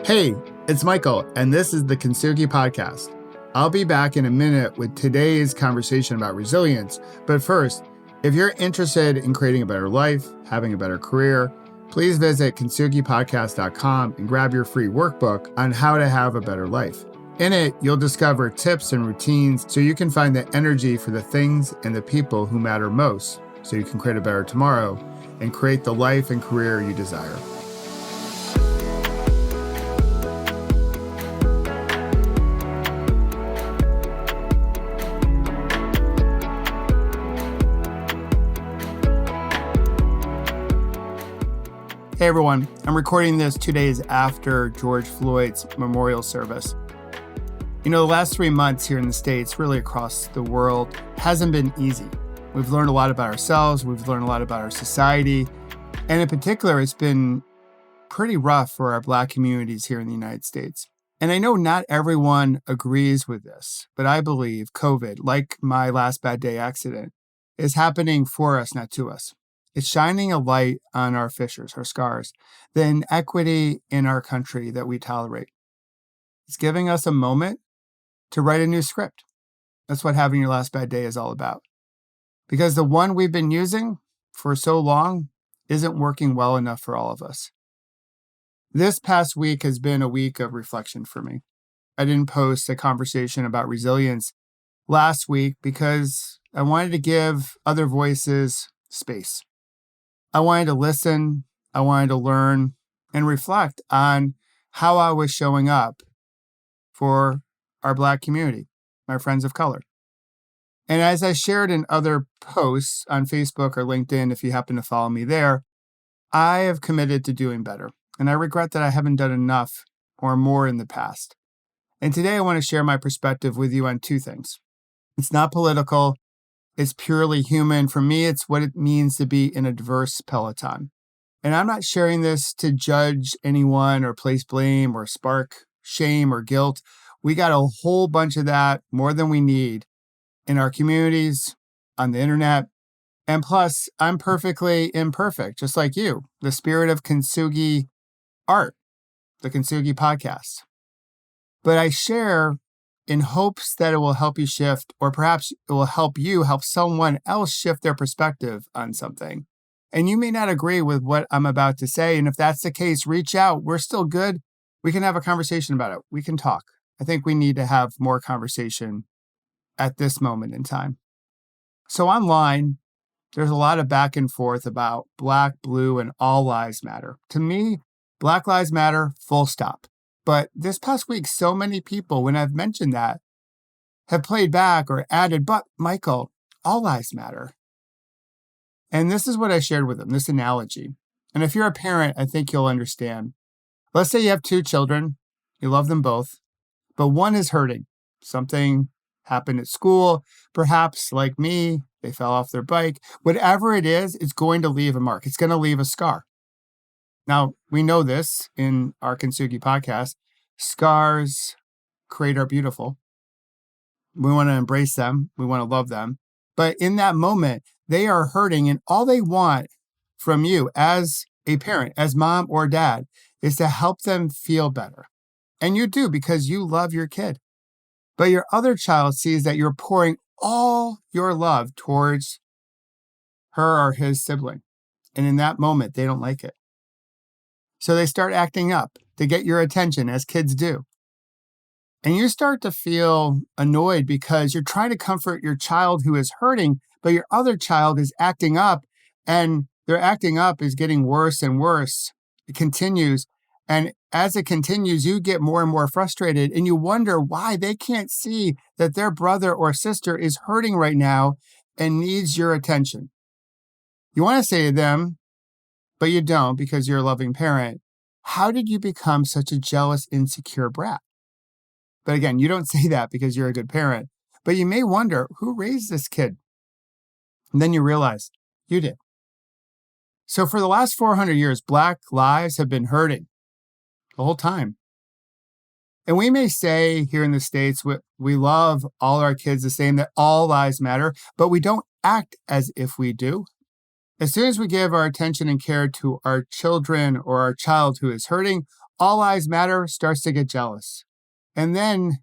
Hey, it's Michael, and this is the Kintsugi Podcast. I'll be back in a minute with today's conversation about resilience. But first, if you're interested in creating a better life, having a better career, please visit kintsugipodcast.com and grab your free workbook on how to have a better life. In it, you'll discover tips and routines so you can find the energy for the things and the people who matter most, so you can create a better tomorrow and create the life and career you desire. Hey everyone, I'm recording this 2 days after George Floyd's memorial service. You know, the last 3 months here in the States, really across the world, hasn't been easy. We've learned a lot about ourselves, we've learned a lot about our society, and in particular, it's been pretty rough for our Black communities here in the United States. And I know not everyone agrees with this, but I believe COVID, like my last bad day accident, is happening for us, not to us. It's shining a light on our fissures, our scars, the inequity in our country that we tolerate. It's giving us a moment to write a new script. That's what having your last bad day is all about. Because the one we've been using for so long isn't working well enough for all of us. This past week has been a week of reflection for me. I didn't post a conversation about resilience last week because I wanted to give other voices space. I wanted to listen, I wanted to learn, and reflect on how I was showing up for our Black community, my friends of color. And as I shared in other posts on Facebook or LinkedIn, if you happen to follow me there, I have committed to doing better. And I regret that I haven't done enough or more in the past. And today I want to share my perspective with you on two things. It's not political. It's purely human. For me, it's what it means to be in a diverse peloton. And I'm not sharing this to judge anyone or place blame or spark shame or guilt. We got a whole bunch of that, more than we need, in our communities, on the internet. And plus, I'm perfectly imperfect, just like you. The spirit of Kintsugi art, the Kintsugi Podcast. But I share in hopes that it will help you shift, or perhaps it will help you help someone else shift their perspective on something. And you may not agree with what I'm about to say. And if that's the case, reach out. We're still good. We can have a conversation about it. We can talk. I think we need to have more conversation at this moment in time. So online, there's a lot of back and forth about Black, blue, and all lives matter. To me, Black lives matter, full stop. But this past week, so many people, when I've mentioned that, have played back or added, but Michael, all lives matter. And this is what I shared with them, this analogy. And if you're a parent, I think you'll understand. Let's say you have 2 children, you love them both, but one is hurting. Something happened at school, perhaps like me, they fell off their bike. Whatever it is, it's going to leave a mark. It's going to leave a scar. Now, we know this in our Kintsugi podcast. Scars create our beautiful. We want to embrace them. We want to love them. But in that moment, they are hurting, and all they want from you as a parent, as mom or dad, is to help them feel better. And you do because you love your kid. But your other child sees that you're pouring all your love towards her or his sibling. And in that moment, they don't like it. So they start acting up to get your attention, as kids do. And you start to feel annoyed because you're trying to comfort your child who is hurting, but your other child is acting up, and their acting up is getting worse and worse. It continues. And as it continues, you get more and more frustrated, and you wonder why they can't see that their brother or sister is hurting right now and needs your attention. You want to say to them, but you don't because you're a loving parent, how did you become such a jealous, insecure brat? But again, you don't say that because you're a good parent, but you may wonder, who raised this kid? And then you realize you did. So for the last 400 years, Black lives have been hurting the whole time. And we may say here in the States, we love all our kids the same, that all lives matter, but we don't act as if we do. As soon as we give our attention and care to our children or our child who is hurting, All Lives Matter starts to get jealous. And then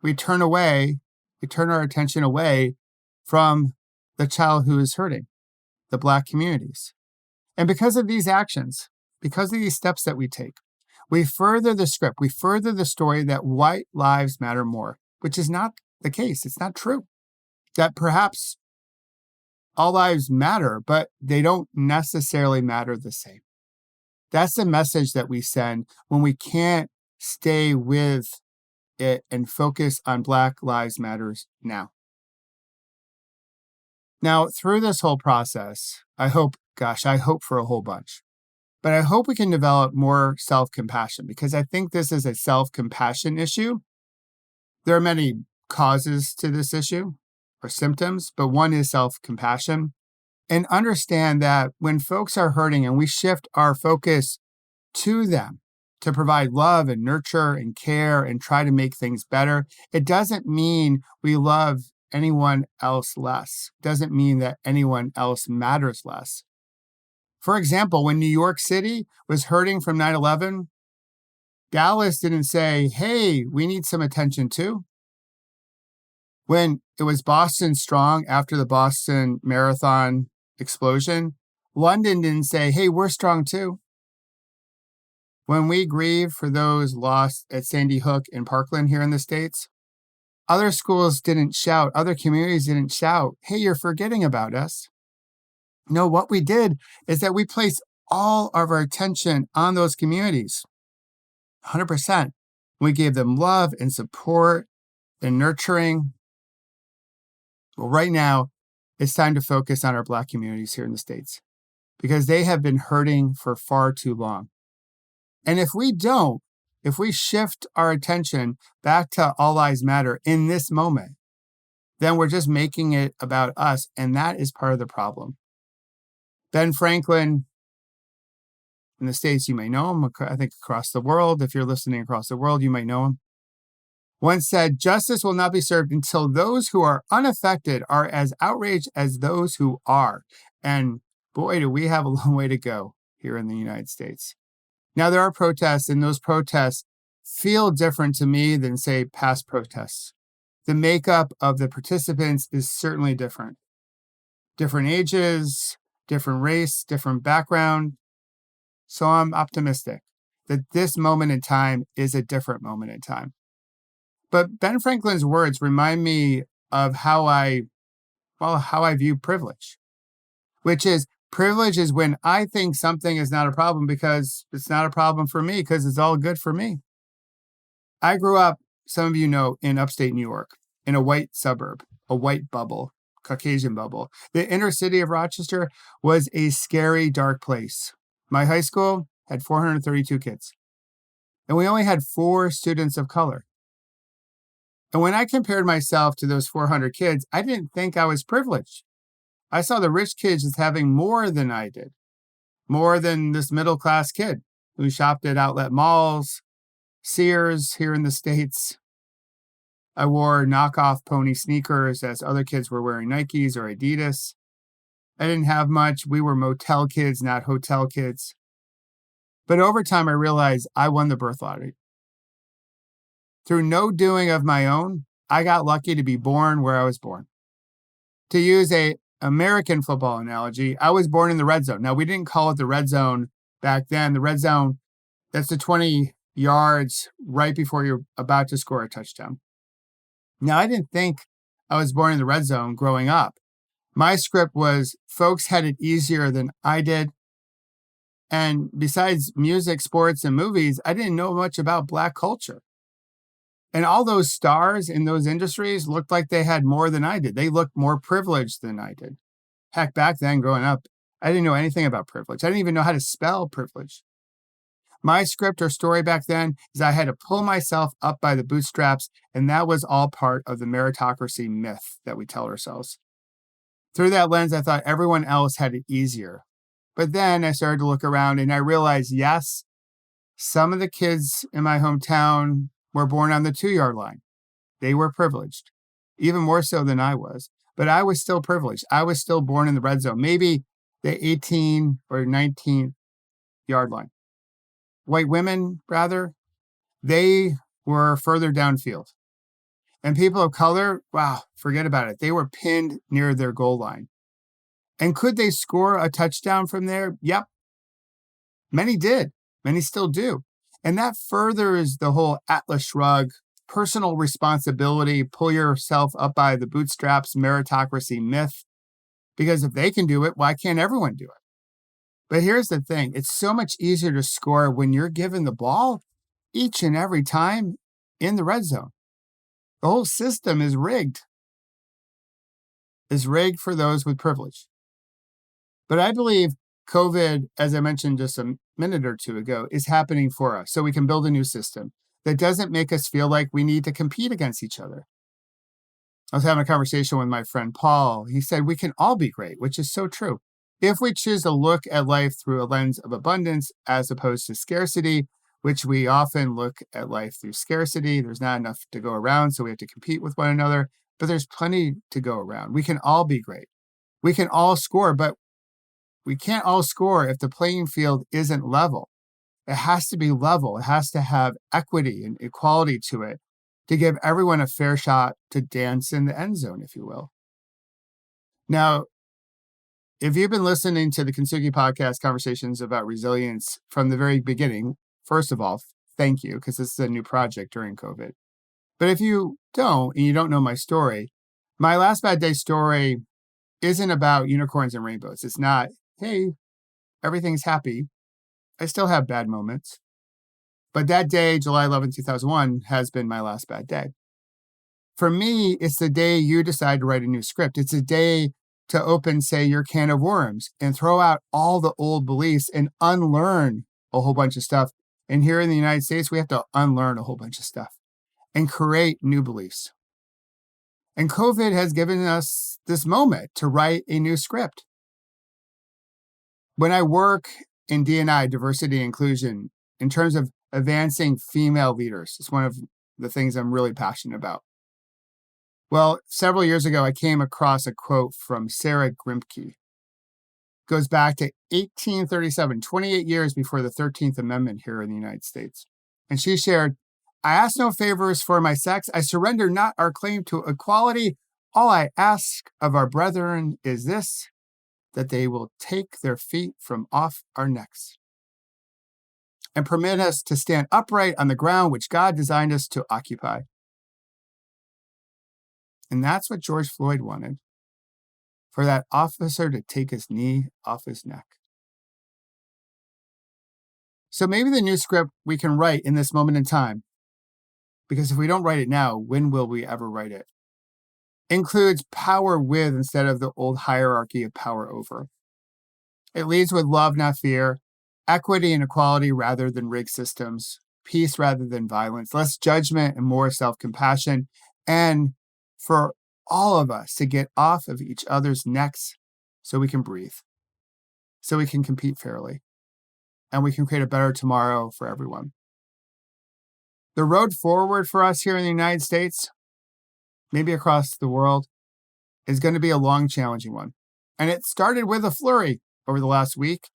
we turn our attention away from the child who is hurting, the Black communities. And because of these actions, because of these steps that we take, we further the script, we further the story that white lives matter more, which is not the case. It's not true. That perhaps all lives matter, but they don't necessarily matter the same. That's the message that we send when we can't stay with it and focus on Black Lives Matters now. Now, through this whole process, I hope for a whole bunch, but I hope we can develop more self-compassion, because I think this is a self-compassion issue. There are many causes to this issue or symptoms, but one is self-compassion. And understand that when folks are hurting and we shift our focus to them to provide love and nurture and care and try to make things better, it doesn't mean we love anyone else less. It doesn't mean that anyone else matters less. For example, when New York City was hurting from 9/11, Dallas didn't say, hey, we need some attention too. When it was Boston strong after the Boston Marathon explosion, London didn't say, hey, we're strong too. When we grieve for those lost at Sandy Hook and Parkland here in the States, other schools didn't shout, other communities didn't shout, hey, you're forgetting about us. No, what we did is that we placed all of our attention on those communities, 100%. We gave them love and support and nurturing. Well, right now, it's time to focus on our Black communities here in the States, because they have been hurting for far too long. And if we shift our attention back to All Lives Matter in this moment, then we're just making it about us. And that is part of the problem. Ben Franklin, in the States, you may know him. I think across the world, if you're listening across the world, you might know him. Once said, justice will not be served until those who are unaffected are as outraged as those who are. And boy, do we have a long way to go here in the United States. Now, there are protests, and those protests feel different to me than, say, past protests. The makeup of the participants is certainly different. Different ages, different race, different background. So I'm optimistic that this moment in time is a different moment in time. But Ben Franklin's words remind me of how I view privilege, which is privilege is when I think something is not a problem because it's not a problem for me, because it's all good for me. I grew up, some of you know, in upstate New York, in a white suburb, a white bubble, Caucasian bubble. The inner city of Rochester was a scary, dark place. My high school had 432 kids, and we only had 4 students of color. And when I compared myself to those 400 kids, I didn't think I was privileged. I saw the rich kids as having more than I did, more than this middle-class kid who shopped at outlet malls, Sears here in the States. I wore knockoff pony sneakers as other kids were wearing Nikes or Adidas. I didn't have much. We were motel kids, not hotel kids. But over time, I realized I won the birth lottery. Through no doing of my own, I got lucky to be born where I was born. To use an American football analogy, I was born in the red zone. Now, we didn't call it the red zone back then. The red zone, that's the 20 yards right before you're about to score a touchdown. Now, I didn't think I was born in the red zone growing up. My script was folks had it easier than I did. And besides music, sports, and movies, I didn't know much about Black culture. And all those stars in those industries looked like they had more than I did. They looked more privileged than I did. Heck, back then growing up, I didn't know anything about privilege. I didn't even know how to spell privilege. My script or story back then is I had to pull myself up by the bootstraps, and that was all part of the meritocracy myth that we tell ourselves. Through that lens, I thought everyone else had it easier. But then I started to look around and I realized, yes, some of the kids in my hometown were born on the 2-yard line. They were privileged, even more so than I was. But I was still privileged. I was still born in the red zone. Maybe the 18 or 19th yard line. White women, rather, they were further downfield. And people of color, wow, forget about it. They were pinned near their goal line. And could they score a touchdown from there? Yep. Many did. Many still do. And that furthers the whole Atlas Shrugged, personal responsibility, pull yourself up by the bootstraps, meritocracy myth. Because if they can do it, why can't everyone do it? But here's the thing. It's so much easier to score when you're given the ball each and every time in the red zone. The whole system is rigged. It's rigged for those with privilege. But I believe COVID, as I mentioned just a minute or two ago, is happening for us so we can build a new system that doesn't make us feel like we need to compete against each other. I was having a conversation with my friend Paul. He said we can all be great, which is so true. If we choose to look at life through a lens of abundance as opposed to scarcity, which we often look at life through scarcity, there's not enough to go around, so we have to compete with one another, but there's plenty to go around. We can all be great. We can all score, but we can't all score if the playing field isn't level. It has to be level. It has to have equity and equality to it to give everyone a fair shot to dance in the end zone, if you will. Now, if you've been listening to the Kintsugi Podcast conversations about resilience from the very beginning, first of all, thank you, because this is a new project during COVID. But if you don't, and you don't know my story, my last bad day story isn't about unicorns and rainbows. It's not, hey, everything's happy. I still have bad moments. But that day, July 11, 2001, has been my last bad day. For me, it's the day you decide to write a new script. It's a day to open, say, your can of worms and throw out all the old beliefs and unlearn a whole bunch of stuff. And here in the United States, we have to unlearn a whole bunch of stuff and create new beliefs. And COVID has given us this moment to write a new script. When I work in D&I, diversity and inclusion, in terms of advancing female leaders, it's one of the things I'm really passionate about. Well, several years ago, I came across a quote from Sarah Grimke. It goes back to 1837, 28 years before the 13th Amendment here in the United States. And she shared, I ask no favors for my sex. I surrender not our claim to equality. All I ask of our brethren is this, that they will take their feet from off our necks and permit us to stand upright on the ground which God designed us to occupy. And that's what George Floyd wanted, for that officer to take his knee off his neck. So maybe the new script we can write in this moment in time, because if we don't write it now, when will we ever write it? Includes power with instead of the old hierarchy of power over. It leads with love, not fear, equity and equality rather than rigged systems, peace rather than violence, less judgment and more self-compassion, and for all of us to get off of each other's necks so we can breathe, so we can compete fairly, and we can create a better tomorrow for everyone. The road forward for us here in the United States, maybe across the world, is going to be a long, challenging one. And it started with a flurry over the last week,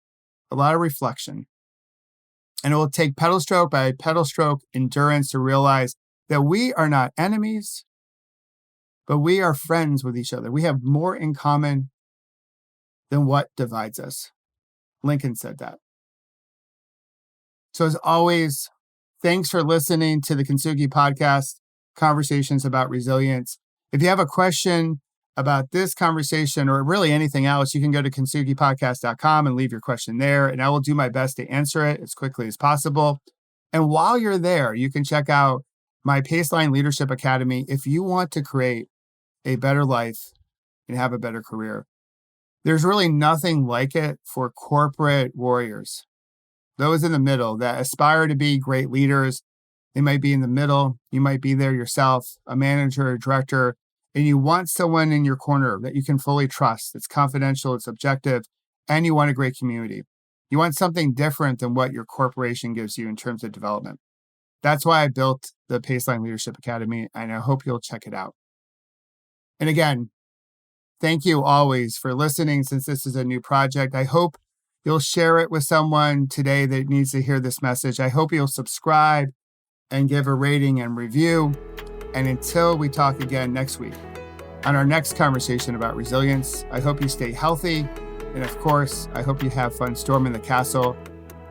a lot of reflection. And it will take pedal stroke by pedal stroke endurance to realize that we are not enemies, but we are friends with each other. We have more in common than what divides us. Lincoln said that. So as always, thanks for listening to the Kintsugi Podcast, conversations about resilience. If you have a question about this conversation or really anything else, you can go to kintsugipodcast.com and leave your question there, and I will do my best to answer it as quickly as possible. And while you're there, you can check out my Paceline Leadership Academy if you want to create a better life and have a better career. There's really nothing like it for corporate warriors, those in the middle that aspire to be great leaders. They might be in the middle. You might be there yourself, a manager, a director, and you want someone in your corner that you can fully trust. It's confidential, it's objective, and you want a great community. You want something different than what your corporation gives you in terms of development. That's why I built the Paceline Leadership Academy, and I hope you'll check it out. And again, Thank you always for listening since this is a new project. I hope you'll share it with someone today that needs to hear this message. I hope you'll subscribe and give a rating and review. And until we talk again next week on our next conversation about resilience, I hope you stay healthy. And of course, I hope you have fun storming the castle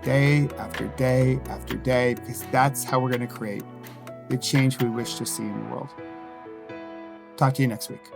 day after day after day, because that's how we're going to create the change we wish to see in the world. Talk to you next week.